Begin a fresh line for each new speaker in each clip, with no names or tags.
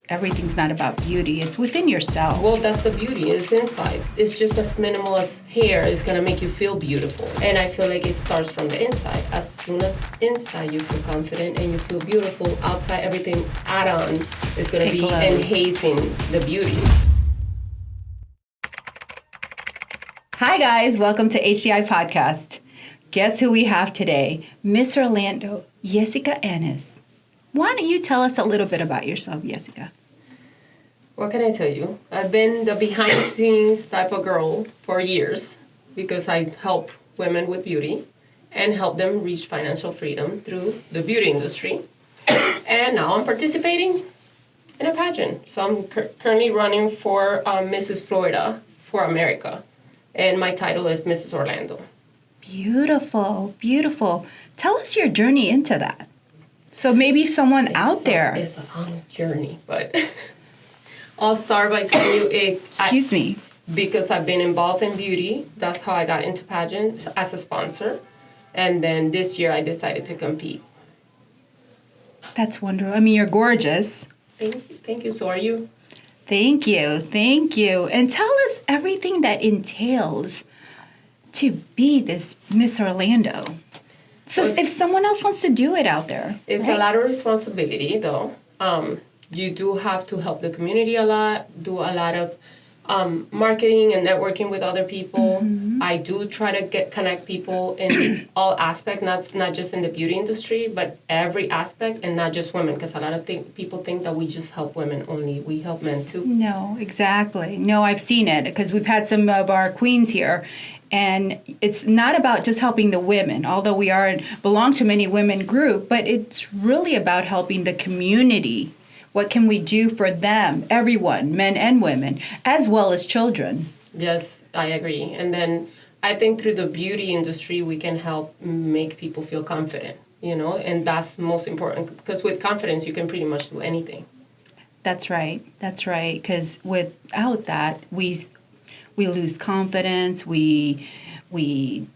everything's not about beauty. It's within yourself.
Well, that's the beauty. It's inside. It's just as minimal as hair is going to make you feel beautiful. And I feel like it starts from the inside. As soon as inside you feel confident and you feel beautiful, outside everything add-on is going to be enhancing the beauty.
Hi, guys. Welcome to HCI Podcast. Guess who we have today? Miss Orlando, Yessi Ennis. Why don't you tell us a little bit about yourself, Yessi?
What can I tell you? I've been the behind-the-scenes type of girl for years because I help women with beauty and help them reach financial freedom through the beauty industry. And now I'm participating in a pageant. So I'm currently running for Mrs. Florida for America. And my title is Mrs. Orlando.
Beautiful, beautiful. Tell us your journey into that. So maybe someone out there.
It's a long journey, but I'll start by telling you
Excuse me.
Because I've been involved in beauty. That's how I got into pageants as a sponsor. And then this year I decided to compete.
That's wonderful. I mean, you're gorgeous.
Thank you. Thank you. So are you.
Thank you. Thank you. And tell us everything that entails to be this Miss Orlando. So if someone else wants to do it out there.
It's a lot of responsibility, though. You do have to help the community a lot, do a lot of marketing and networking with other people. Mm-hmm. I do try to connect people in all aspects, not just in the beauty industry, but every aspect, and not just women, because a lot of people think that we just help women only. We help men, too.
No, exactly. No, I've seen it, because we've had some of our queens here. And it's not about just helping the women, although we belong to many women group, but it's really about helping the community. What can we do for them, everyone, men and women, as well as children?
Yes, I agree. And then I think through the beauty industry, we can help make people feel confident, and that's most important, because with confidence, you can pretty much do anything.
That's right. That's right. Because without that, we lose confidence. We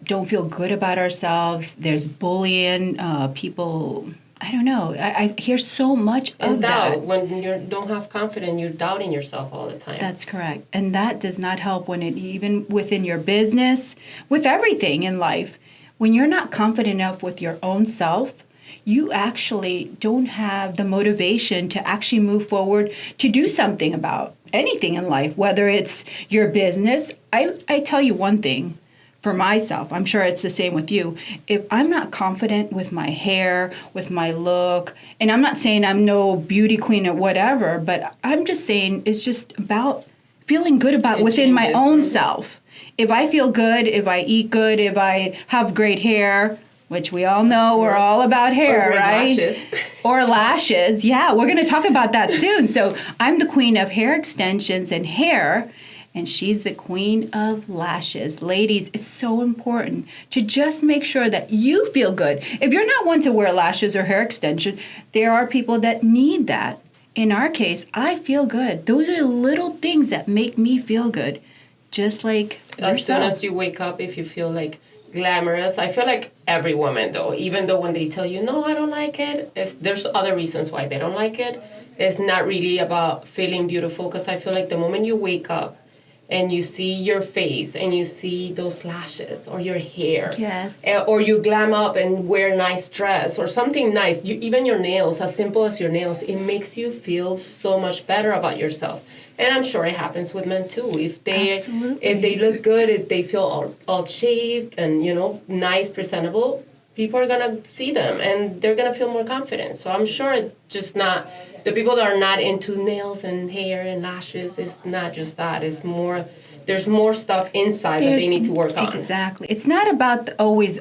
don't feel good about ourselves. There's bullying. People, I don't know. I hear so much of that.
When you don't have confidence, you're doubting yourself all the time.
That's correct. And that does not help even within your business, with everything in life. When you're not confident enough with your own self, you actually don't have the motivation to actually move forward to do something about anything in life, whether it's your business. I tell you one thing for myself, I'm sure it's the same with you. If I'm not confident with my hair, with my look, and I'm not saying I'm no beauty queen or whatever, but I'm just saying it's just about feeling good about within my own self. If I feel good, if I eat good, if I have great hair, which we all know we're all about hair, right?
Lashes.
Or lashes. Yeah, we're going to talk about that soon. So I'm the queen of hair extensions and hair, and she's the queen of lashes. Ladies, it's so important to just make sure that you feel good. If you're not one to wear lashes or hair extension, there are people that need that. In our case, I feel good. Those are little things that make me feel good, just like yourself.
As soon as you wake up, if you feel like glamorous. I feel like every woman, though, even though when they tell you, no, I don't like it, there's other reasons why they don't like it. It's not really about feeling beautiful, because I feel like the moment you wake up and you see your face and you see those lashes or your hair,
yes,
or you glam up and wear a nice dress or something nice, even your nails, as simple as your nails, it makes you feel so much better about yourself. And I'm sure it happens with men too. If they look good, if they feel all shaved and nice, presentable, people are gonna see them and they're gonna feel more confident. So I'm sure it's just not the people that are not into nails and hair and lashes. It's not just that. It's more. There's more stuff inside that they need to work on.
Exactly. It's not about always.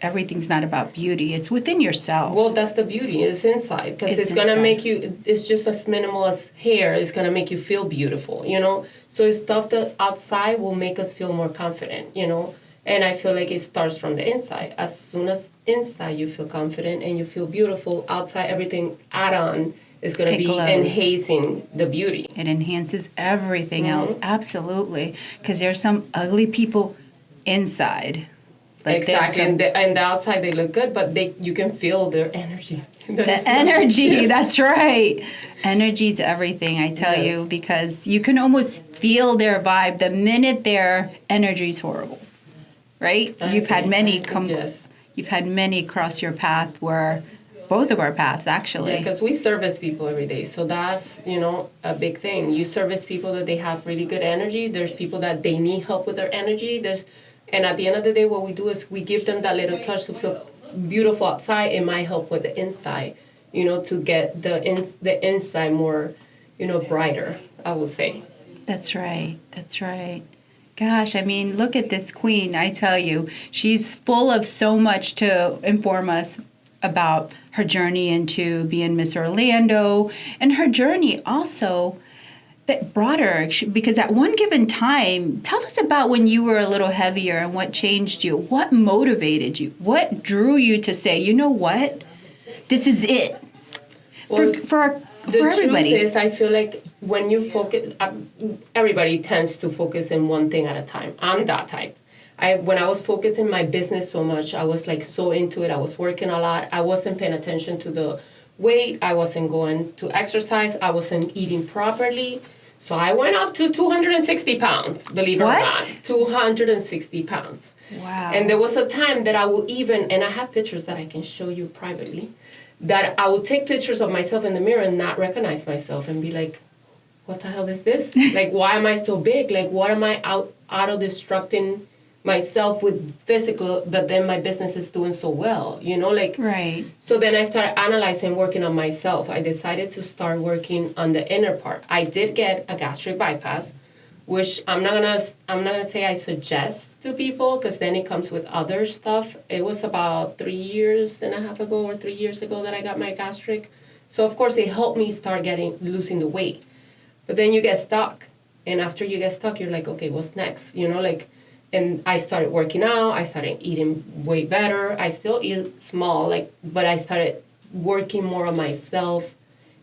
Everything's not about beauty. It's within yourself.
Well, that's the beauty. It's inside, because it's going to make you, it's just as minimal as hair. It's going to make you feel beautiful, So it's stuff that outside will make us feel more confident, And I feel like it starts from the inside. As soon as inside you feel confident and you feel beautiful, outside everything add-on is going to be enhancing the beauty.
It enhances everything else, absolutely. Because there's some ugly people inside. Like
exactly, and the outside they look good, but you can feel their energy.
The energy, that's right. Energy's everything, I tell you, because you can almost feel their vibe the minute their energy's horrible, right? You've had many cross your path where both of our paths actually.
Yeah, because we service people every day, so that's a big thing. You service people that they have really good energy. There's people that they need help with their energy. And at the end of the day, what we do is we give them that little touch to feel beautiful outside. It might help with the inside, to get the inside more, brighter, I would say.
That's right. That's right. Gosh, I mean, look at this queen. I tell you, she's full of so much to inform us about her journey into being Miss Orlando and her journey also that brought her, because at one given time, tell us about when you were a little heavier and what changed you. What motivated you? What drew you to say, you know what? This is it.
Well,
for everybody.
The truth is, I feel like when you focus, everybody tends to focus in one thing at a time. I'm that type. When I was focusing my business so much, I was like so into it. I was working a lot. I wasn't paying attention to the weight. I wasn't going to exercise. I wasn't eating properly. So I went up to 260 pounds, believe it or not. 260 pounds.
Wow.
And there was a time that I will and I have pictures that I can show you privately, that I would take pictures of myself in the mirror and not recognize myself and be like, what the hell is this? Like, why am I so big? Like, what am I auto-destructing myself with physical, but then my business is doing so well,
Right.
So then I started analyzing, working on myself. I decided to start working on the inner part. I did get a gastric bypass, which I'm not gonna say I suggest to people, because then it comes with other stuff. It was about 3 years and a half ago or 3 years ago that I got my gastric. So of course it helped me start losing the weight. But then you get stuck. And after you get stuck, you're like, okay, what's next? And I started working out. I started eating way better. I still eat small, but I started working more on myself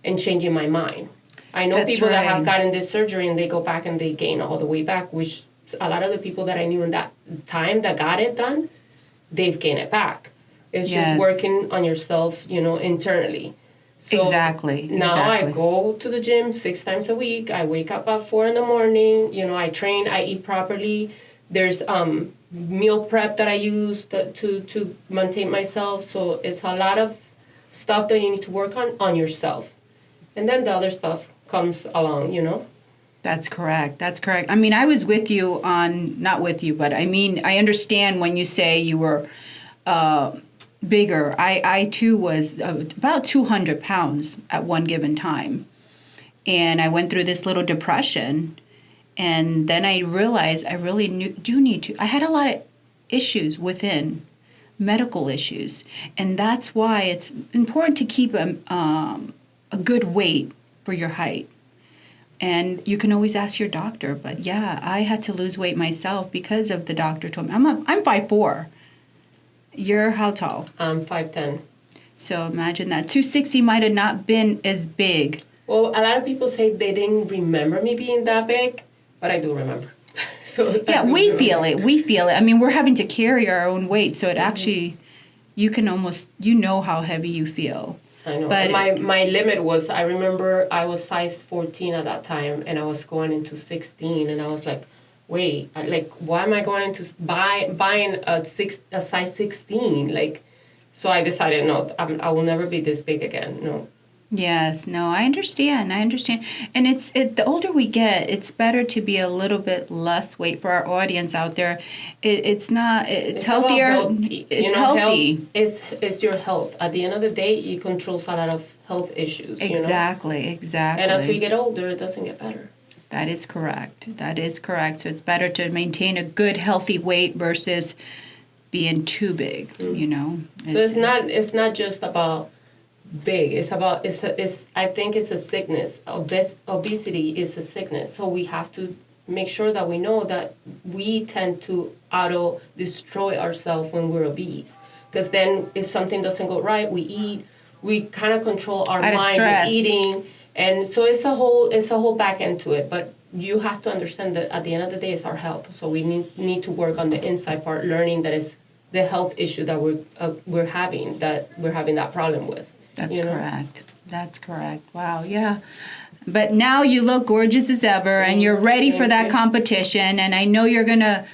and changing my mind. I know people that have gotten this surgery and they go back and they gain all the way back, which a lot of the people that I knew in that time that got it done, they've gained it back. It's just working on yourself, internally. So
exactly.
Now I go to the gym 6 times a week. I wake up at 4 in the morning. I train. I eat properly. There's meal prep that I use to maintain myself. So it's a lot of stuff that you need to work on yourself. And then the other stuff comes along,
That's correct. That's correct. I mean, I was with you not with you, but I mean, I understand when you say you were bigger. I too was about 200 pounds at one given time. And I went through this little depression. And then I realized I really do need to. I had a lot of issues within, medical issues. And that's why it's important to keep a good weight for your height. And you can always ask your doctor. But yeah, I had to lose weight myself because of the doctor told me. I'm 5'4". You're how tall?
I'm 5'10".
So imagine that. 260 might have not been as big.
Well, a lot of people say they didn't remember me being that big. But I do remember.
Yeah, we feel it. We feel it. I mean, we're having to carry our own weight, so it actually, you can almost, how heavy you feel.
I know. But my limit was, I remember I was size 14 at that time, and I was going into 16, and I was like, wait, why am I going into buying a size 16? So I decided, no, I will never be this big again. No.
Yes, no, I understand. And the older we get, it's better to be a little bit less weight for our audience out there. It's healthier. It's healthy.
It's your health. At the end of the day, it controls a lot of health issues.
Exactly.
And as we get older, it doesn't get better.
That is correct. So it's better to maintain a good, healthy weight versus being too big, So
it's not just about big. I think it's a sickness. Obesity is a sickness. So we have to make sure that we know that we tend to auto-destroy ourselves when we're obese. Because then if something doesn't go right, we kind of control our mind with eating. And so it's a whole back end to it. But you have to understand that at the end of the day, it's our health. So we need to work on the inside part, learning that it's the health issue that we're having that problem with.
That's correct. That's correct. Wow. Yeah. But now you look gorgeous as ever, and you're ready for that competition, and I know you're going to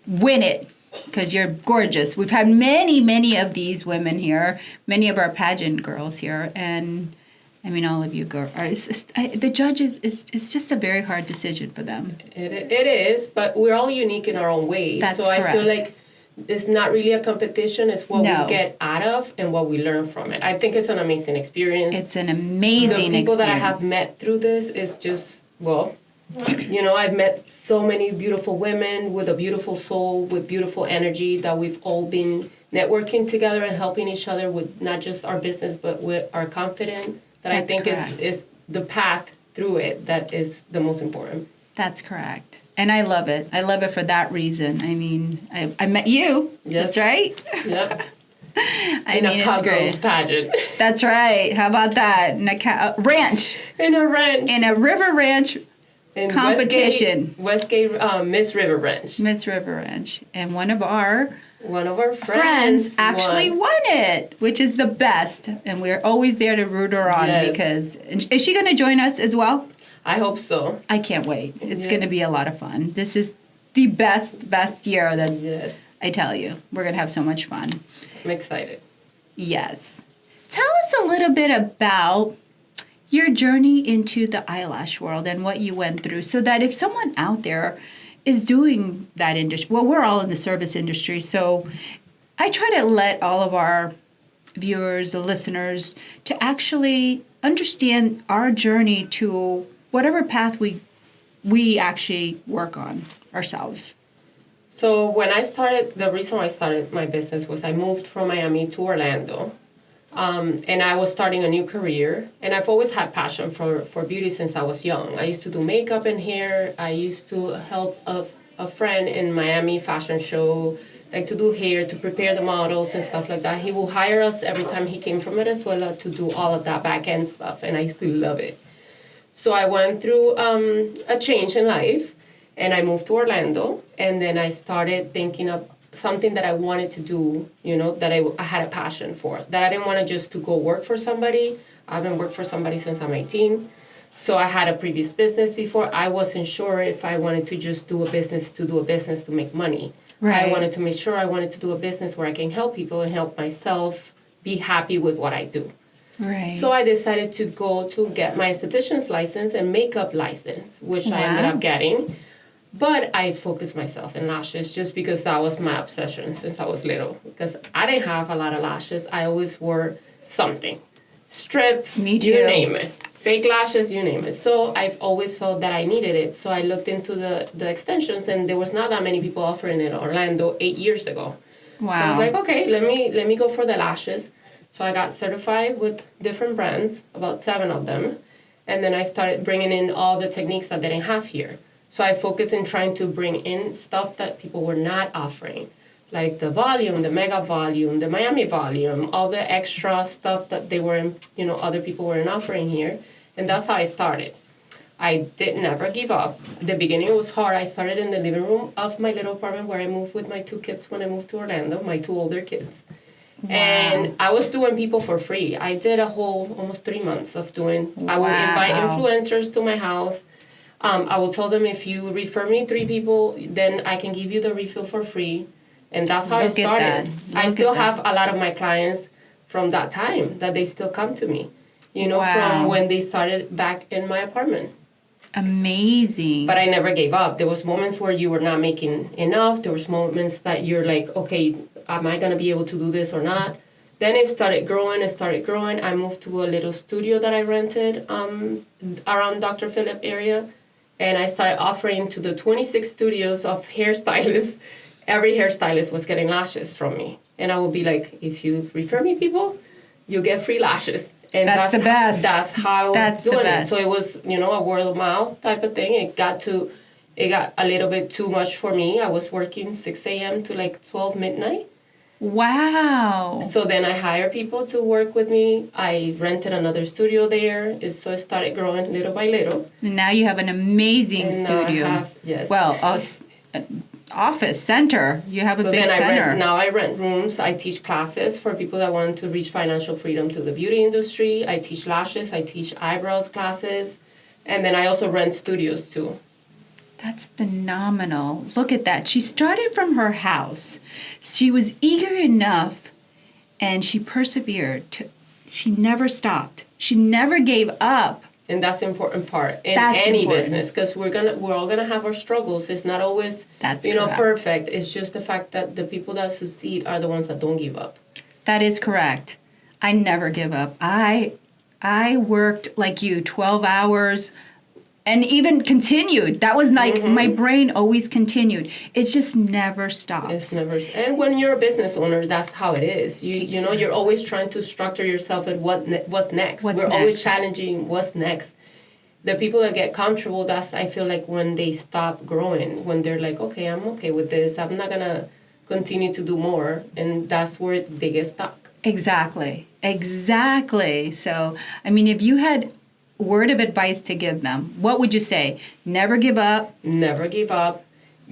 win it because you're gorgeous. We've had many of these women here, many of our pageant girls here, and I mean, all of you girls. The judges, it's just a very hard decision for them.
It is, but we're all unique in our own way.
That's
so
correct.
I feel like it's not really a competition. It's what we get out of and what we learn from it. I think it's an amazing experience.
It's an amazing experience.
The people that I have met through this is just, I've met so many beautiful women with a beautiful soul, with beautiful energy, that we've all been networking together and helping each other with not just our business, but with our confidence. That I think is the path through it that is the most important.
That's correct. And I love it. I love it for that reason. I mean, I met you.
Yes.
That's right.
Yep.
In a
girls pageant.
That's right. How about that? In a ranch.
In a ranch.
In a river ranch competition.
Westgate Miss River Ranch.
Miss River Ranch. And one of our
friends
actually won it, which is the best. And we're always there to root her on because... Is she going to join us as well?
I hope so.
I can't wait. It's going to be a lot of fun. This is the best year. I tell you. We're going to have so much fun.
I'm excited.
Yes. Tell us a little bit about your journey into the eyelash world and what you went through, so that if someone out there is doing that industry, well, we're all in the service industry, so I try to let all of our viewers, the listeners, to actually understand our journey to whatever path we actually work on ourselves.
So the reason I started my business was I moved from Miami to Orlando, and I was starting a new career. And I've always had passion for beauty since I was young. I used to do makeup and hair. I used to help a friend in Miami fashion show, like to do hair, to prepare the models and stuff like that. He will hire us every time he came from Venezuela to do all of that back end stuff, and I used to love it. So I went through a change in life, and I moved to Orlando, and then I started thinking of something that I wanted to do, that I had a passion for, that I didn't want to just to go work for somebody. I haven't worked for somebody since I'm 18. So I had a previous business before. I wasn't sure if I wanted to just do a business to make money. Right. I wanted to make sure I wanted to do a business where I can help people and help myself be happy with what I do.
Right.
So I decided to go to get my esthetician's license and makeup license, which I ended up getting. But I focused myself in lashes just because that was my obsession since I was little. Because I didn't have a lot of lashes. I always wore something. Strip,
Me too.
You name it. Fake lashes, you name it. So I've always felt that I needed it. So I looked into the extensions, and there was not that many people offering it in Orlando 8 years ago.
Wow.
So I was like, okay, let me go for the lashes. So I got certified with different brands, about 7 of them. And then I started bringing in all the techniques that they didn't have here. So I focused in trying to bring in stuff that people were not offering, like the volume, the mega volume, the Miami volume, all the extra stuff that they weren't, other people weren't offering here. And that's how I started. I did never give up. The beginning it was hard. I started in the living room of my little apartment where I moved with my 2 kids when I moved to Orlando, my 2 older kids. Wow. And I was doing people for free. I did a whole almost 3 months of doing. Wow. I would invite influencers to my house. I will tell them, if you refer me 3 people, then I can give you the refill for free. And that's how I started. I still have a lot of my clients from that time that they still come to me, from when they started back in my apartment.
Amazing.
But I never gave up. There was moments where you were not making enough. There was moments that you're like, okay, am I going to be able to do this or not? Then it started growing. I moved to a little studio that I rented around Dr. Phillip area. And I started offering to the 26 studios of hairstylists. Every hairstylist was getting lashes from me. And I would be like, if you refer me people, you get free lashes. And
that's the best.
That's how I was doing it. So it was, a word of mouth type of thing. It got a little bit too much for me. I was working 6 a.m. to like 12 midnight.
Wow.
So then I hired people to work with me. I rented another studio there. So it started growing little by little.
And now you have an amazing studio.
Yes.
Well, office center. You have a big
then
center.
I rent rooms. I teach classes for people that want to reach financial freedom to the beauty industry. I teach lashes. I teach eyebrows classes. And then I also rent studios too.
That's phenomenal. Look at that. She started from her house. She was eager enough and she persevered. She never stopped. She never gave up.
And that's the important part in any business, because we're all gonna have our struggles. It's not always perfect. It's just the fact that the people that succeed are the ones that don't give up.
That is correct. I never give up. I worked like you 12 hours and even continued. That was like my brain always continued. It just never stops.
It's never. And when you're a business owner, that's how it is. You know, you're always trying to structure yourself at what's next. We're always challenging what's next. The people that get comfortable, that's, I feel like, when they stop growing, when they're like, okay, I'm okay with this. I'm not gonna continue to do more, and that's where they get stuck.
Exactly. So, I mean, if you had word of advice to give them, what would you say? Never give up.
Never give up.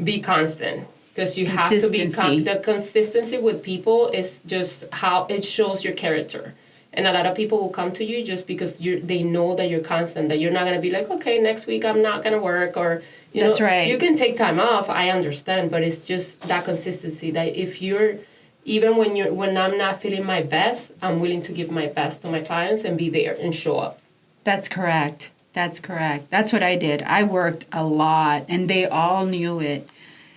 Be constant, because you have to be the consistency with people is just how it shows your character. And a lot of people will come to you just because they know that you're constant, that you're not going to be like, okay, next week I'm not going to work, or
That's right.
You can take time off, I understand, but it's just that consistency that if you're, even when I'm not feeling my best, I'm willing to give my best to my clients and be there and show up. That's
correct. That's what I did. I worked a lot, and they all knew it.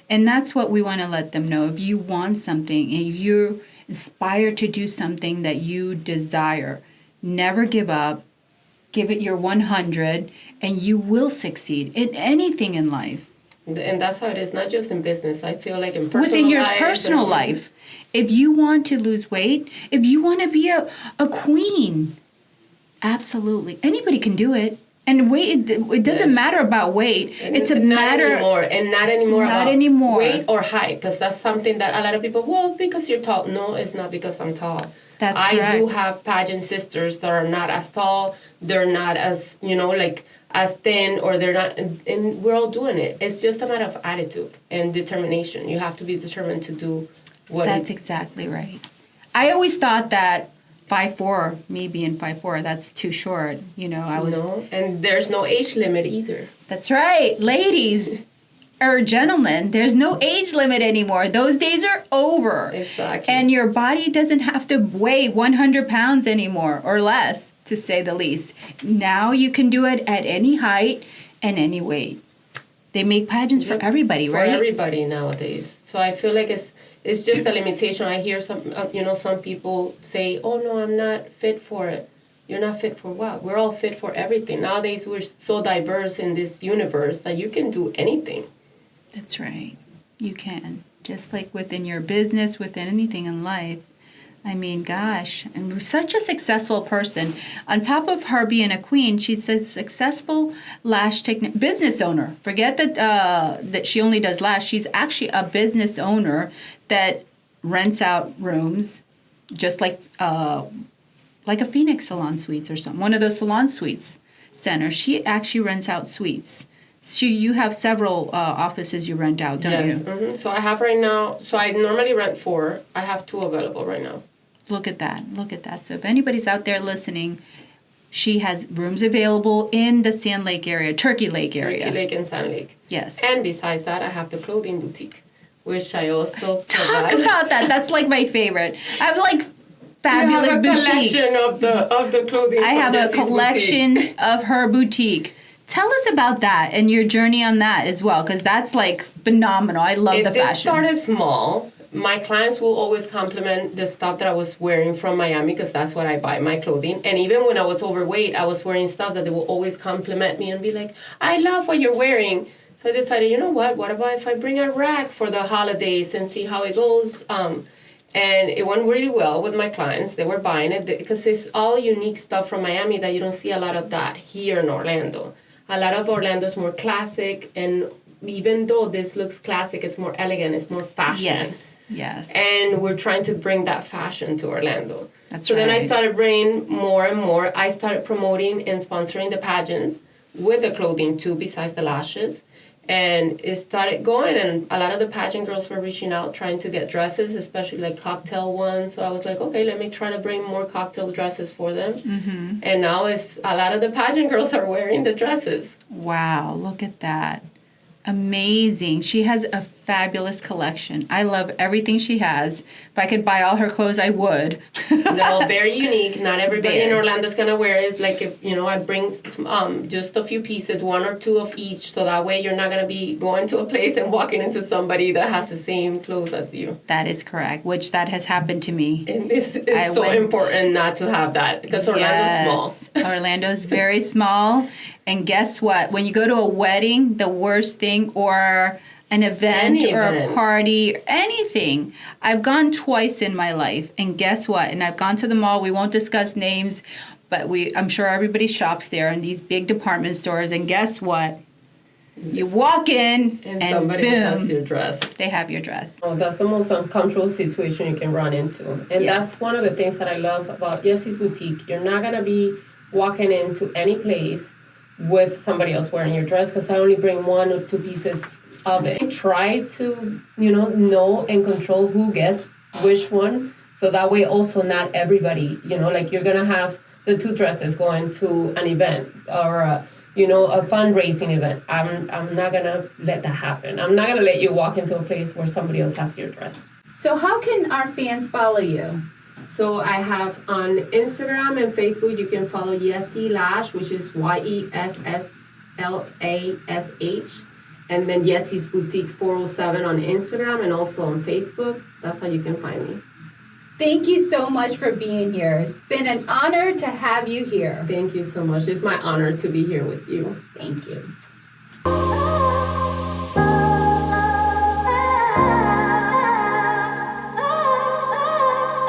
And that's what we want to let them know. If you want something, if you're inspired to do something that you desire, never give up. Give it your 100, and you will succeed in anything in life.
And that's how it is, not just in business. I feel like in personal life.
Within your personal life. If you want to lose weight, if you want to be a queen, absolutely. Anybody can do it. And weight, it doesn't matter about weight. It's a matter...
Not anymore. Weight or height, because that's something that a lot of people, well, because you're tall. No, it's not because I'm tall.
That's correct.
I do have pageant sisters that are not as tall. They're not as, as thin, or they're not... And we're all doing it. It's just a matter of attitude and determination. You have to be determined to do what...
That's exactly right. I always thought that 5'4", me being 5'4", that's too short.
No, and there's no age limit either.
That's right. Ladies or gentlemen, there's no age limit anymore. Those days are over.
Exactly.
And your body doesn't have to weigh 100 pounds anymore, or less, to say the least. Now you can do it at any height and any weight. They make pageants for everybody, right?
For everybody nowadays. So I feel like it's just a limitation. I hear some people say, "Oh no, I'm not fit for it." You're not fit for what? We're all fit for everything. Nowadays, we're so diverse in this universe that you can do anything.
That's right. You can. Just like within your business, within anything in life. I mean, gosh, and such a successful person. On top of her being a queen, she's a successful lash business owner. Forget that she only does lash. She's actually a business owner that rents out rooms, just like a Phoenix Salon Suites or something. One of those salon suites centers. She actually rents out suites. You have several offices you rent out, don't you?
Yes. Mm-hmm. So I have right now. So I normally rent 4. I have 2 available right now.
Look at that. So if anybody's out there listening, she has rooms available in the Sand Lake area, Turkey Lake area.
Turkey Lake and Sand Lake.
Yes.
And besides that, I have the clothing boutique, which I also
talk about that. That's like my favorite. I have like fabulous boutiques. I have a
collection of the clothing.
I have a collection of her boutique. Tell us about that and your journey on that as well, because that's like phenomenal. I love the fashion. It
started small. My clients will always compliment the stuff that I was wearing from Miami, because that's what I buy, my clothing. And even when I was overweight, I was wearing stuff that they will always compliment me and be like, I love what you're wearing. So I decided, you know what about if I bring a rack for the holidays and see how it goes? And it went really well with my clients. They were buying it because it's all unique stuff from Miami that you don't see a lot of that here in Orlando. A lot of Orlando is more classic, and even though this looks classic, it's more elegant, it's more fashion.
Yes.
And we're trying to bring that fashion to Orlando.
That's right.
Then I started bringing more and more. I started promoting and sponsoring the pageants with the clothing too, besides the lashes. And it started going, and a lot of the pageant girls were reaching out trying to get dresses, especially like cocktail ones. So I was like, okay, let me try to bring more cocktail dresses for them. Mm-hmm. And now it's a lot of the pageant girls are wearing the dresses.
Wow, look at that. Amazing. She has a fabulous collection. I love everything she has. If I could buy all her clothes, I would.
No, very unique. Not everybody in Orlando is gonna wear it. Like if I bring just a few pieces, 1 or 2 of each, so that way you're not gonna be going to a place and walking into somebody that has the same clothes as you.
That is correct. Which that has happened to me.
And it's so important not to have that because Orlando's small.
Orlando's very small. And guess what? When you go to a wedding, the worst thing, or an event a party, anything. I've gone twice in my life, and guess what? And I've gone to the mall. We won't discuss names, but I'm sure everybody shops there in these big department stores. And guess what? You walk in, and
somebody
boom,
has your dress.
They have your dress.
Oh, that's the most uncomfortable situation you can run into. And that's one of the things that I love about Yessi's boutique. You're not going to be walking into any place with somebody else wearing your dress, because I only bring 1 or 2 pieces of it. I try to, know and control who gets which one, so that way also not everybody, like you're gonna have the 2 dresses going to an event or a fundraising event. I'm not gonna let that happen. I'm not gonna let you walk into a place where somebody else has your dress.
So how can our fans follow you?
So I have on Instagram and Facebook, you can follow Yessi Lash, which is YESSLASH, and then Yessi's Boutique 407 on Instagram and also on Facebook. That's how you can find me.
Thank you so much for being here. It's been an honor to have you here.
Thank you so much. It's my honor to be here with you.
Thank you.